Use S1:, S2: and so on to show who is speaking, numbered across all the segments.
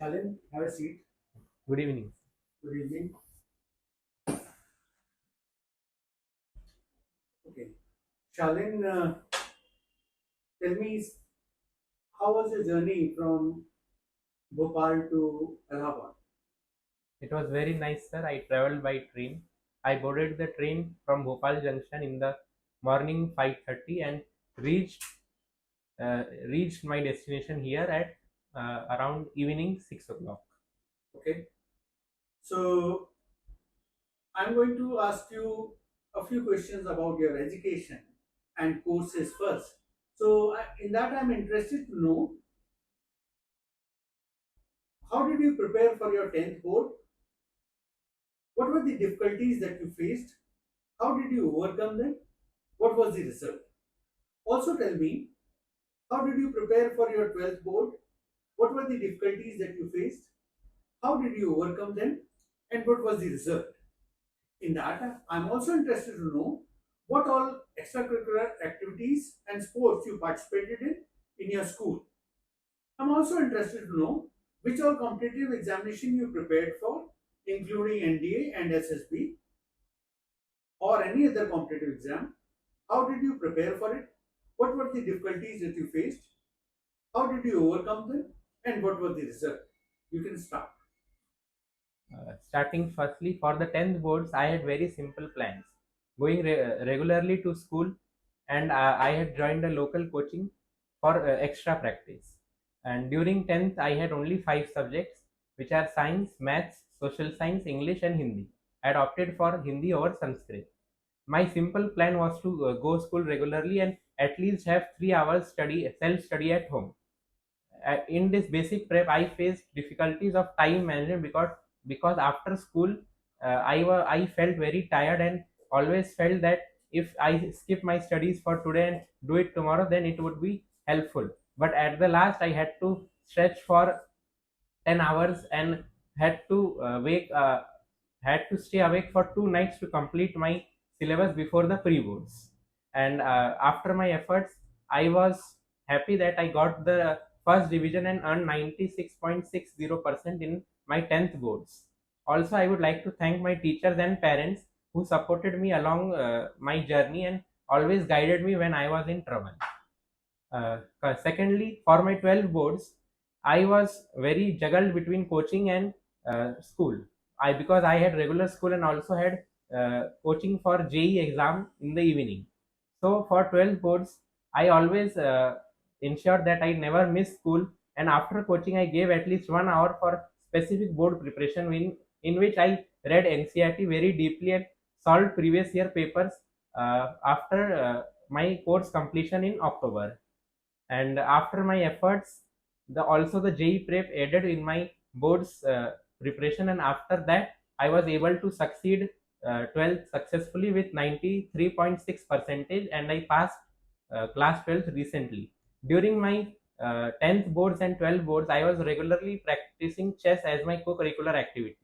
S1: Shalin, have a seat.
S2: Good evening.
S1: Good evening. Okay. Shalin, tell me, how was your journey from Bhopal to Allahabad?
S2: It was very nice, sir. I traveled by train. I boarded the train from Bhopal Junction in the morning 5:30 and reached reached my destination here at around evening 6 o'clock.
S1: Okay. So, I'm going to ask you a few questions about your education and courses first. So, in that, I'm interested to know, how did you prepare for your 10th board? What were the difficulties that you faced? How did you overcome them? What was the result? Also, tell me, how did you prepare for your 12th board? What were the difficulties that you faced? How did you overcome them? And what was the result? In that, I'm also interested to know what all extracurricular activities and sports you participated in your school. I'm also interested to know which all competitive examination you prepared for, including NDA and SSB or any other competitive exam. How did you prepare for it? What were the difficulties that you faced? How did you overcome them? And what was the result? You can start.
S2: Starting firstly for the 10th boards, I had very simple plans. Going regularly to school, and I had joined a local coaching for extra practice. And during 10th, I had only five subjects, which are science, maths, social science, English, and Hindi. I had opted for Hindi over Sanskrit. My simple plan was to go school regularly and at least have 3 hours study self study at home. In this basic prep, I faced difficulties of time management because after school, I felt very tired and always felt that if I skip my studies for today and do it tomorrow, then it would be helpful. But at the last, I had to stretch for 10 hours and had to had to stay awake for 2 nights to complete my syllabus before the pre boards. And after my efforts, I was happy that I got the first division and earned 96.60% in my 10th boards. Also, I would like to thank my teachers and parents who supported me along my journey and always guided me when I was in trouble. Secondly, for my 12 boards, I was very juggled between coaching and school. I Because I had regular school and also had coaching for JE exam in the evening. So for 12 boards, I always ensured that I never miss school. And after coaching, I gave at least 1 hour for specific board preparation, in which I read NCERT very deeply and solved previous year papers after my course completion in October. And after my efforts, the JE prep aided in my board's preparation, and after that I was able to succeed 12th successfully with 93.6 percentage, and I passed class 12th recently. During my 10th boards and 12 boards, I was regularly practicing chess as my co-curricular activity.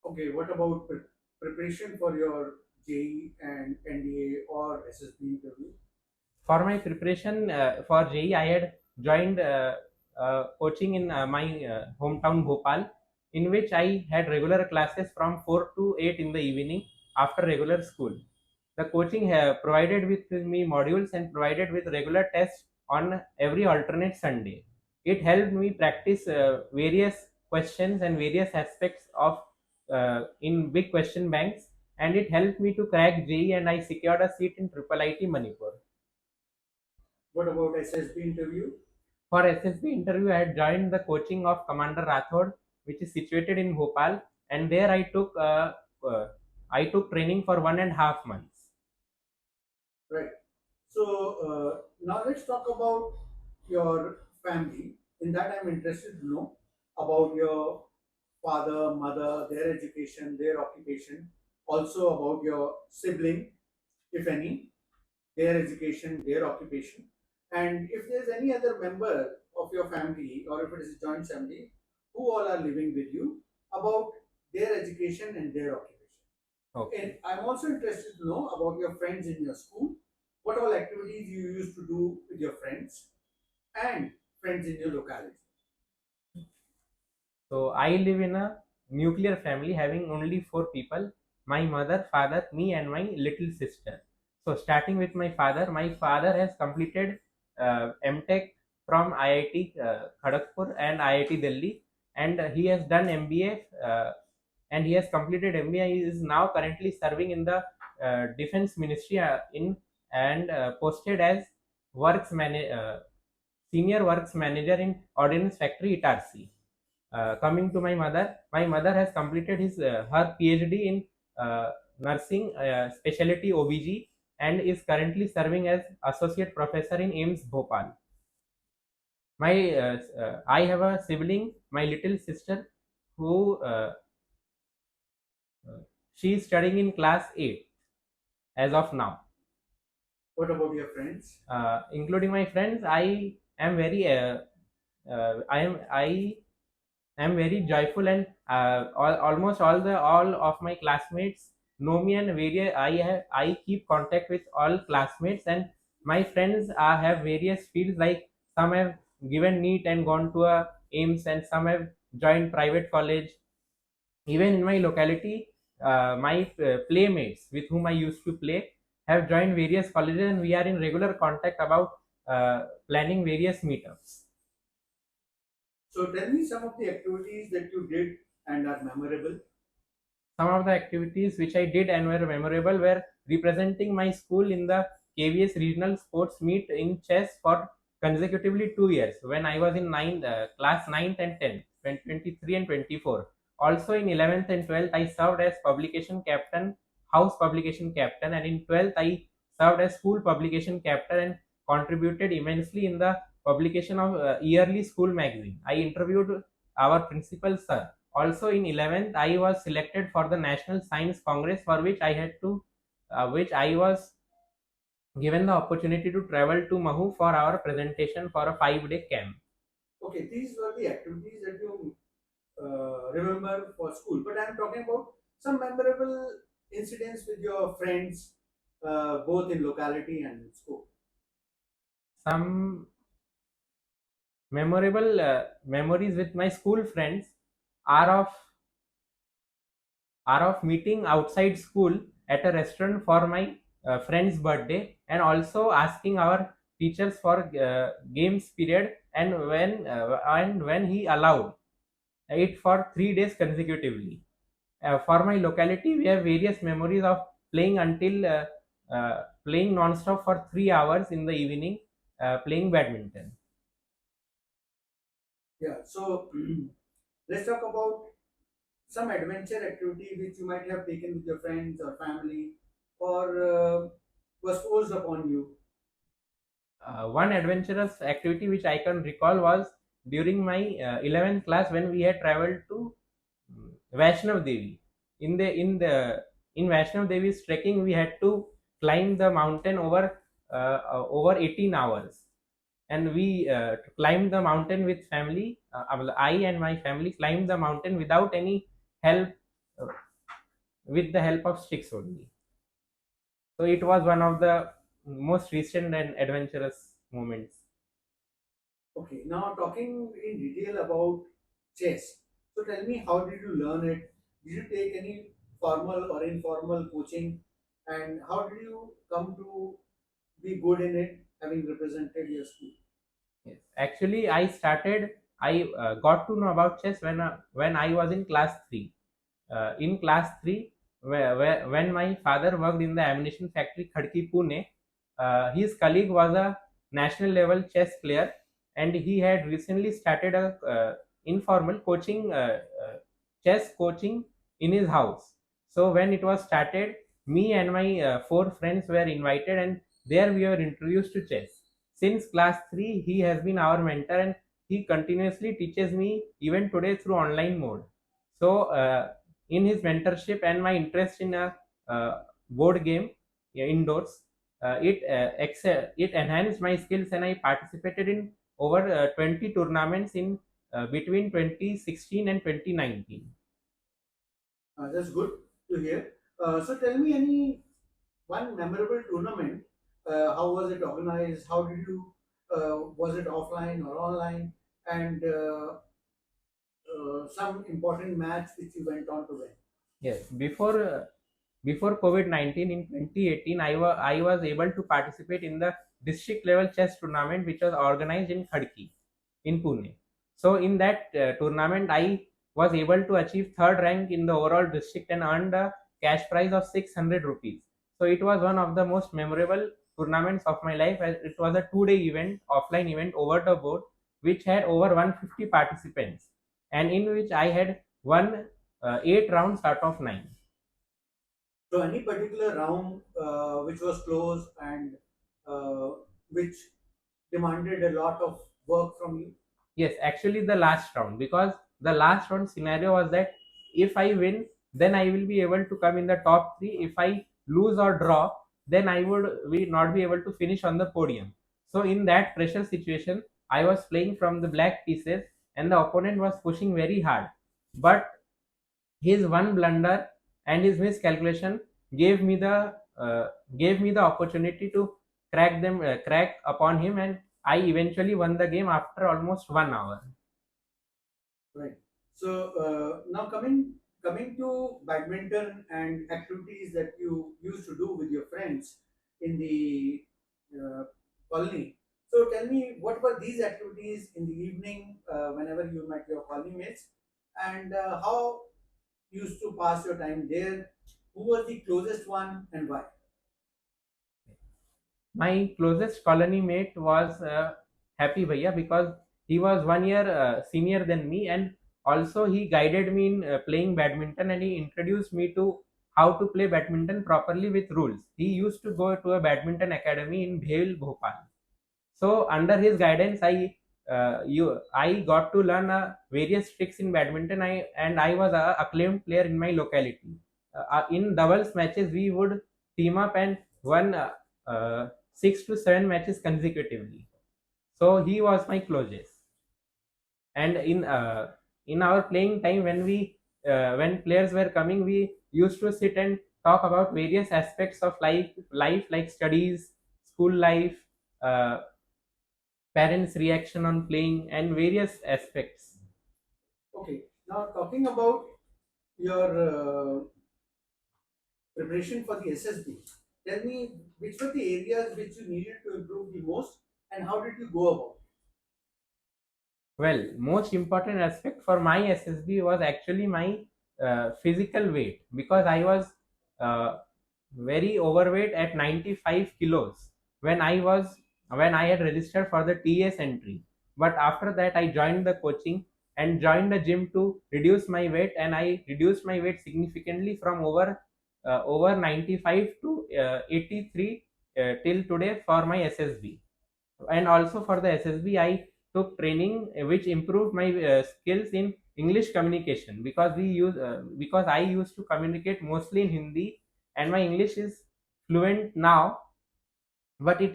S1: Okay, what about preparation for your JE and NDA or SSB interview?
S2: For my preparation for JE, I had joined coaching in my hometown Bhopal, in which I had regular classes from 4 to 8 in the evening after regular school. The coaching provided with me modules and provided with regular tests on every alternate Sunday. It helped me practice various questions and various aspects of in big question banks, and it helped me to crack JE, and I secured a seat in Triple IT Manipur.
S1: What about SSB interview?
S2: For SSB interview, I had joined the coaching of Commander Rathod, which is situated in Bhopal, and there uh, I took training for 1.5 months.
S1: Right. So now let's talk about your family. In that, I'm interested to know about your father, mother, their education, their occupation, also about your sibling, if any, their education, their occupation, and if there's any other member of your family or if it is a joint family who all are living with you, about their education and their occupation. And
S2: Okay.
S1: I'm also interested to know about your friends in your school, what all activities you used to do with your friends and friends in your locality.
S2: So I live in a nuclear family having only four people: my mother, father, me, and my little sister. So starting with my father has completed MTech from IIT Kharagpur and IIT Delhi, and he has done MBA. And he has completed MBA. He is now currently serving in the Defense Ministry in and posted as senior works manager in Ordnance Factory Itarsi. Coming to my mother has completed her PhD in nursing specialty OBG and is currently serving as associate professor in AIMS Bhopal. I have a sibling, my little sister, who uh, she is studying in class 8 as of now.
S1: What about your friends?
S2: Including my friends, I am very joyful, and almost all of my classmates know me, and I keep contact with all classmates, and my friends have various fields, like some have given NEET and gone to a AIMS, and some have joined private college. Even in my locality, my playmates with whom I used to play have joined various colleges, and we are in regular contact about planning various meetups.
S1: So tell me some of the activities that you did and are memorable.
S2: Some of the activities which I did and were memorable were representing my school in the KVS regional sports meet in chess for consecutively 2 years when I was in class 9th and 10th, 2023 and 24. Also in 11th and 12th, I served as publication captain, house publication captain, and in 12th, I served as school publication captain and contributed immensely in the publication of yearly school magazine. I interviewed our principal sir. Also in 11th, I was selected for the National Science Congress, for which I was given the opportunity to travel to Mahu for our presentation for a 5-day camp.
S1: Okay, these were the activities that you remember for school, but I'm talking about some memorable incidents with your friends, both in locality and in school.
S2: Some memorable memories with my school friends are of meeting outside school at a restaurant for my friend's birthday, and also asking our teachers for games period, and when he allowed it for 3 days consecutively. For my locality, we have various memories of playing non-stop for 3 hours in the evening, playing badminton.
S1: Yeah, so let's talk about some adventure activity which you might have taken with your friends or family or was forced upon you.
S2: One adventurous activity which I can recall was during my 11th class, when we had traveled to Vaishnav Devi. In Vaishnav Devi's trekking, we had to climb the mountain over 18 hours, and we climbed the mountain with family. I and my family climbed the mountain without any help, uh, with the help of sticks only. So it was one of the most recent and adventurous moments.
S1: Okay, now talking in detail about chess. So tell me, how did you learn it? Did you take any formal or informal coaching, and how did you come to be good in it, having represented your school?
S2: Yes. Actually, I got to know about chess when I was in class 3. In class 3, when my father worked in the ammunition factory Khadki, Pune, his colleague was a national level chess player, and he had recently started a informal chess coaching in his house. So when it was started, me and my four friends were invited, and there we were introduced to chess. Since class 3, he has been our mentor, and he continuously teaches me even today through online mode. So, in his mentorship and my interest in a board game, indoors, it enhanced my skills, and I participated in over 20 tournaments in between 2016 and 2019.
S1: That's good to hear. So tell me any one memorable tournament. How was it organized? How did you? Was it offline or online? And some important match which you went on to win.
S2: Yes, before COVID-19 in 2018, I was able to participate in the district level chess tournament which was organized in Khadki in Pune. So in that tournament, I was able to achieve third rank in the overall district and earned a cash prize of 600 rupees. So it was one of the most memorable tournaments of my life, as it was a 2-day event, offline event over the board, which had over 150 participants, and in which I had won 8 rounds out of 9.
S1: So any particular round which was close and uh, which demanded a lot of work from you?
S2: Yes, actually the last round, because the last round scenario was that if I win, then I will be able to come in the top three. If I lose or draw, then I would we not be able to finish on the podium. So in that pressure situation, I was playing from the black pieces and the opponent was pushing very hard. But his one blunder and his miscalculation gave me the uh, gave me the opportunity to crack upon him, and I eventually won the game after almost 1 hour.
S1: Right. So now coming to badminton and activities that you used to do with your friends in the uh, colony. So tell me, what were these activities in the evening whenever you met your colony mates, and how you used to pass your time there? Who was the closest one and why?
S2: My closest colony mate was Happy Bhaiya, because he was 1 year senior than me, and also he guided me in playing badminton, and he introduced me to how to play badminton properly with rules. He used to go to a badminton academy in Bhel, Bhopal. So under his guidance, I got to learn various tricks in badminton. I was a acclaimed player in my locality. In doubles matches, we would team up and won 6 to 7 matches consecutively. So he was my closest. And in our playing time, when players were coming, we used to sit and talk about various aspects of life like studies, school life, uh, parents' reaction on playing, and various aspects.
S1: Okay. Now talking about your preparation for the SSB. Tell me, which were the areas which you needed to improve the most, and how did you go about
S2: Well, most important aspect for my SSB was actually my physical weight, because I was uh, very overweight at 95 kilos when I had registered for the TS entry. But after that, I joined the coaching and joined the gym to reduce my weight, and I reduced my weight significantly from over 95 to 83 till today for my SSB. And also for the SSB, I took training which improved my skills in English communication, because I used to communicate mostly in Hindi, and my English is fluent now, but uh,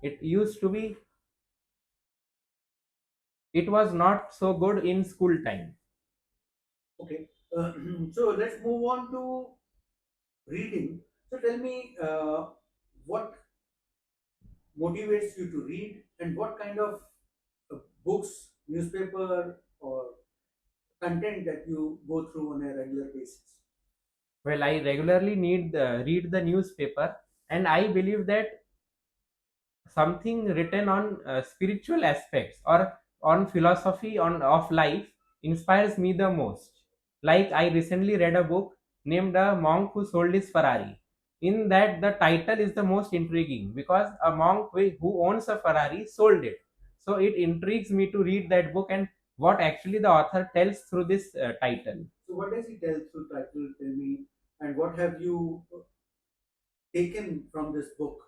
S2: it used to be it was not so good in school time.
S1: Okay. So let's move on to reading. So tell me, what motivates you to read, and what kind of books, newspaper, or content that you go through on a regular basis.
S2: Well, I regularly read the newspaper, and I believe that something written on spiritual aspects or on philosophy on of life inspires me the most. Like, I recently read a book named A Monk Who Sold His Ferrari. In that, the title is the most intriguing, because a monk who owns a Ferrari sold it. So it intrigues me to read that book and what actually the author tells through this title.
S1: So what does he tell through title? Tell me, and what have you taken from this book?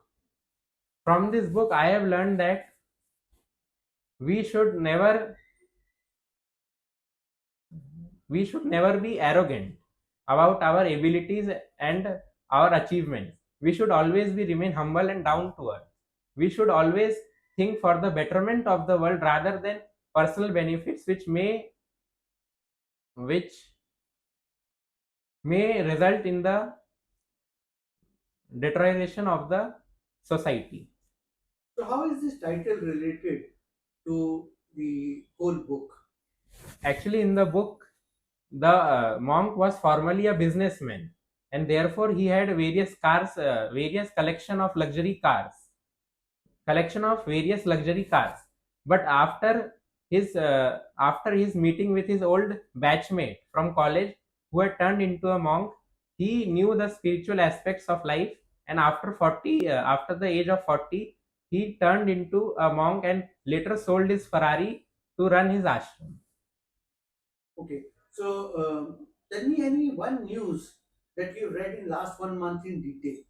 S2: From this book, I have learned that we should never we should never be arrogant about our abilities and our achievements. We should always be remain humble and down to earth. We should always think for the betterment of the world rather than personal benefits, which may result in the deterioration of the society.
S1: So how is this title related to the whole book?
S2: Actually, in the book, the monk was formerly a businessman, and therefore he had various cars, various collection of various luxury cars. But after his meeting with his old batchmate from college, who had turned into a monk, he knew the spiritual aspects of life, and after the age of 40, he turned into a monk and later sold his Ferrari to run his ashram.
S1: Okay. So, tell me any one news that you read in last 1 month in detail.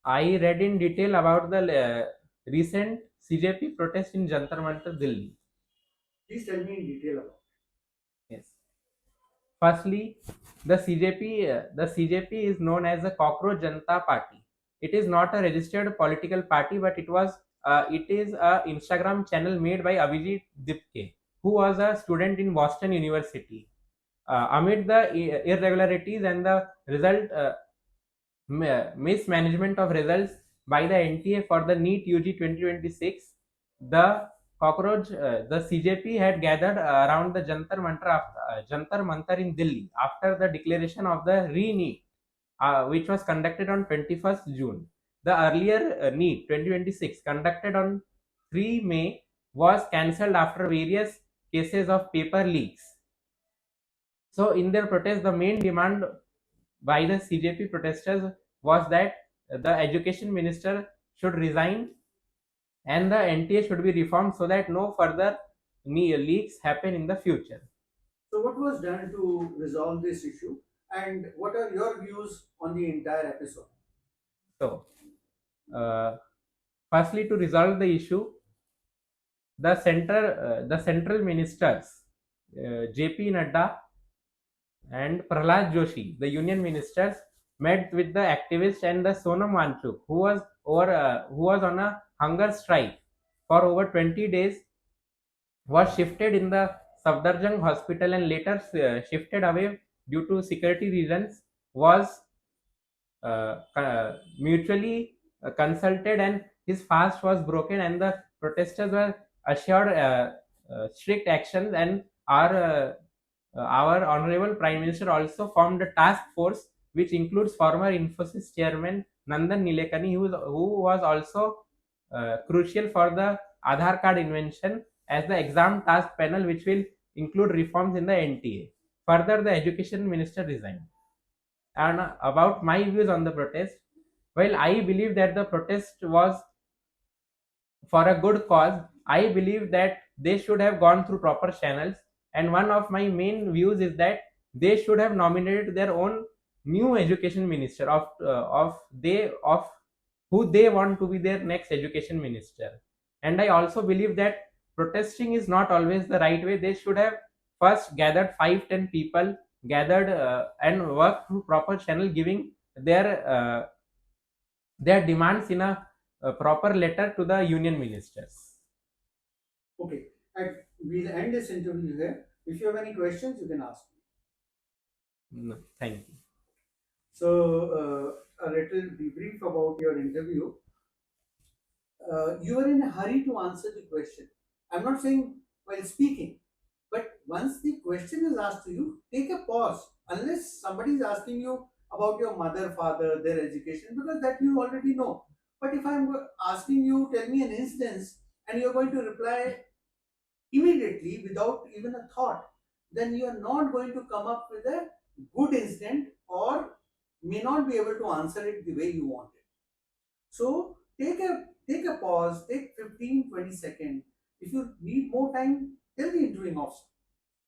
S2: I read in detail about the recent CJP protest in Jantar Mantar, Delhi.
S1: Please tell me in detail about.
S2: Yes. Firstly, the CJP is known as the Cockroach Janata Party. It is not a registered political party, but it is a Instagram channel made by Abhijit Dipke, who was a student in Boston University. Amid the irregularities and the mismanagement of results by the NTA for the NEET UG 2026, the CJP had gathered around the Jantar Mantar in Delhi after the declaration of the re-NEET, which was conducted on 21st June. The earlier NEET 2026 conducted on 3 May was cancelled after various cases of paper leaks. So, in their protest, the main demand by the CJP protesters was that the education minister should resign and the NTA should be reformed so that no further leaks happen in the future.
S1: So, what was done to resolve this issue, and what are your views on the entire episode?
S2: So, uh, firstly, to resolve the issue, the central ministers, JP Nadda and Prahlad Joshi, the union ministers, met with the activists and the Sonam Wangchuk, who was on a hunger strike for over 20 days, was shifted in the Safdarjung hospital and later shifted away due to security reasons. Was mutually consulted, and his fast was broken, and the protesters were assured strict actions, and our honorable prime minister also formed a task force which includes former Infosys chairman Nandan Nilekani, who was also crucial for the Aadhaar card invention, as the exam task panel, which will include reforms in the NTA. Further, the education minister resigned. And about my views on the protest, well, I believe that the protest was for a good cause. I believe that they should have gone through proper channels, and one of my main views is that they should have nominated their own new education minister of who they want to be their next education minister. And I also believe that protesting is not always the right way. They should have first gathered 5-10 people, gathered and worked through proper channel, giving their demands in a proper letter to the union ministers.
S1: Okay, and we'll end this interview here. If you have any questions, you can ask me.
S2: No, thank you.
S1: So, a little debrief about your interview. You are in a hurry to answer the question. I'm not saying while speaking, but once the question is asked to you, take a pause. Unless somebody is asking you about your mother, father, their education, because that you already know. But if I'm asking you, tell me an instance, and you're going to reply immediately without even a thought, then you are not going to come up with a good incident or may not be able to answer it the way you want it. So take a pause, take 15-20 seconds. If you need more time, tell the interviewing officer,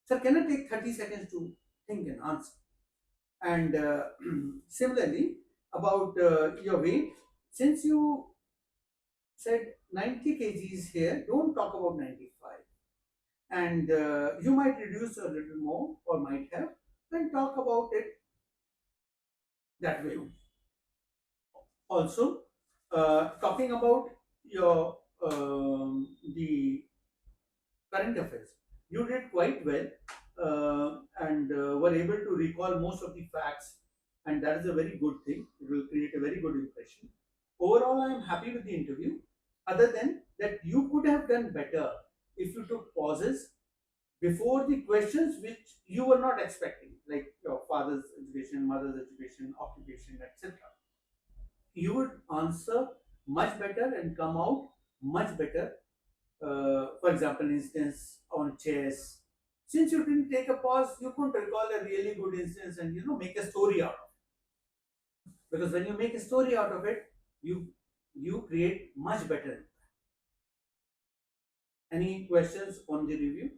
S1: sir, can I take 30 seconds to think and answer? And similarly, about your weight, since you said 90 kgs here, don't talk about 95. And you might reduce a little more or might have, then talk about it that way. Also, talking about your the current affairs, you did quite well and were able to recall most of the facts, and that is a very good thing. It will create a very good impression. Overall, I am happy with the interview. other than that you could have done better if you took pauses before the questions which you were not expecting, like your father's education, mother's education, occupation, etc. You would answer much better and come out much better. For example, instance on chess. Since you didn't take a pause, you couldn't recall a really good instance and make a story out of it. Because when you make a story out of it, you create much better. Any questions on the review?